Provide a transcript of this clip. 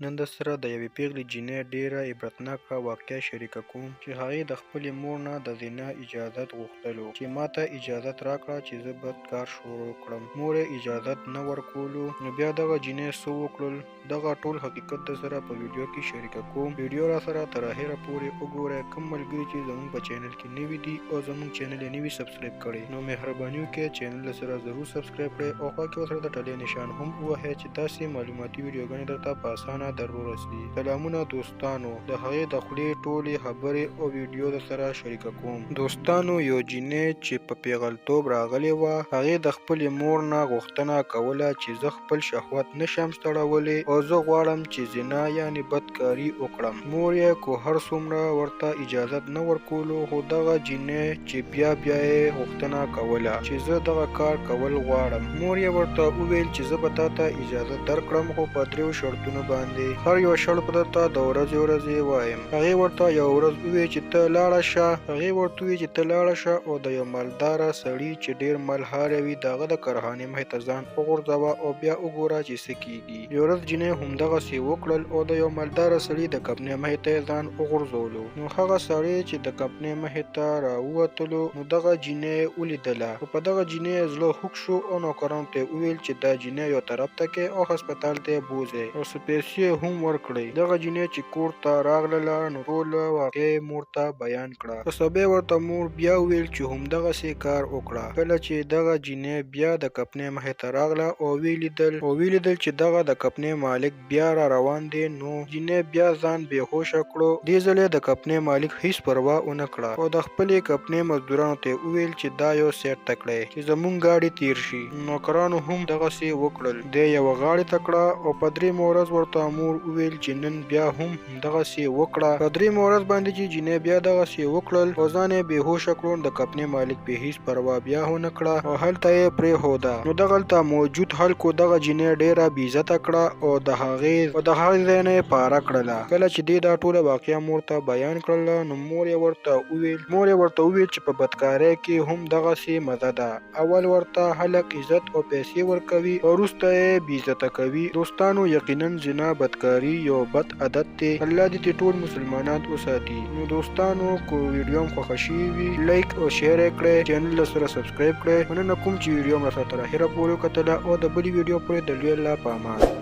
نن درسره د یوې پیغلې جینۍ ډېره عبرتناکه واقعه شریکه کوم چې هغې د خپلې مور نه د زنا اجازت غوښتلو چې ماته اجازت راکړه چې زه بد کار شروع کړم. مور یې اجازت نه ورکولو. نو بیا دغه جینۍ څه وکړل؟ دغه ټول حقیقت درسره په ویډیو کې شریکه کوم. ویډیو راسره تر اخره پورې وګورئ. کوم ملګري چې زموږ په چینل کې نوي دي او زموږ چینل یې نوي سبسکرایب کړی نو مهرباني وکړئ چینل سره ضرور سبسکرایب کړئ او خوا کې ورسره د ټلې نشان هم ووهئ چې داسې معلوماتي ویډیوګانې درته په اسانه در ورسي. سلامونه دوستانو، د هغې د خولې ټولې خبرې او ویډیو درسره شریکه کوم. دوستانو، یو جینۍ چې په پیغلتوب راغلې وه، هغې د خپلې مور نه غوښتنه کوله چې زه خپل شهوت نشم ستړولی او زه غواړم چې زنا یعنې بدکاري وکړم. مور یې کو هر څومره ورته اجازت نه ورکولو، خو دغه جینۍ چې بیا یې غوښتنه کوله چې زه دغه کار کول غواړم. مور یې ورته وویل چې زه به تاته اجازه درکړم، خو په 3 شرطونو باندې. هر یو شرط به درته د ورځې وایم. هغې ورته یو ورځ وویل چې ته لاړه شه او د یو مالداره سړي چې ډېر مالداره وي د هغه د کارخانې مخې ته ځان وغورځوه او بیا وګوره چې څه کېږي. یوه ورځ جینۍ همدغسې وکړل او د یو مالداره سړي د کمپنۍ مخې ته یې ځان وغورځولو. نو هغه سړی چې د کمپنۍ مخې ته راووتلو نو دغه جینۍ ولیدله. خو په دغه جینۍ زړه خوږ شو او نوکرانو ته یې وویل چې دا جینۍ یو طرف ته کړئ او هسپتال ته یې بوځئ او څه پیسې هم ورکړئ. دغه جینۍ چې کور ته راغله نو ټوله واقعه یې مور ته بیان کړه. په سبا ورته مور بیا وویل چې همدغسې کار وکړه. کله چې دغه جینۍ بیا د کمپنۍ مخې ته راغله او ولیدل چې دغه د کمپنۍ مالک بیا را روان دی، نو جینۍ بیا ځان بېهوشه کړو. دې ځل یې د کمپنۍ مالک هیڅ پروا ونه کړه او د خپلې کمپنۍ مزدورانو ته یې وویل چې دا یو سایډ ته کړئ چې زموږ ګاډي تېر شي. نوکرانو هم دغسې وکړل. دی یوه غاړې ته کړه او په 3مه ورځ ورته مور وویل چې نن بیا هم دغسې وکړه. په 3مه ورځ باندې چې جینۍ بیا دغسې وکړل او ځان یې بېهوشه کړو، د کمپنۍ مالک پرې هیڅ پروا بیا ونه کړه او هلته یې پرېښوده. نو دغلته موجود خلکو دغه جینۍ ډېره بېعزته کړه او د هغې ځای نه یې پاره کړله. کله چې دې دا ټوله واقعه مور ته بیان کړله نو مور یې ورته وویل چې په بدکارۍ کې هم دغسې مزه ده. اول ورته خلک عزت او پیسې ورکوي او وروسته یې بېعزته کوي. دوستانو، یقینا زنا بدکاري یو بد عادت دی. الله دې ټول مسلمانان وساتي. نو دوستانو، کو ویډیو هم خوښه شوې وي لایک او شیر یې کړئ، چینل سره سبسکرایب کړئ. مننه کوم چې ویډیو مې تر اخره پورې وکتله او د بلې ویډیو پورې د لوی الله په امان.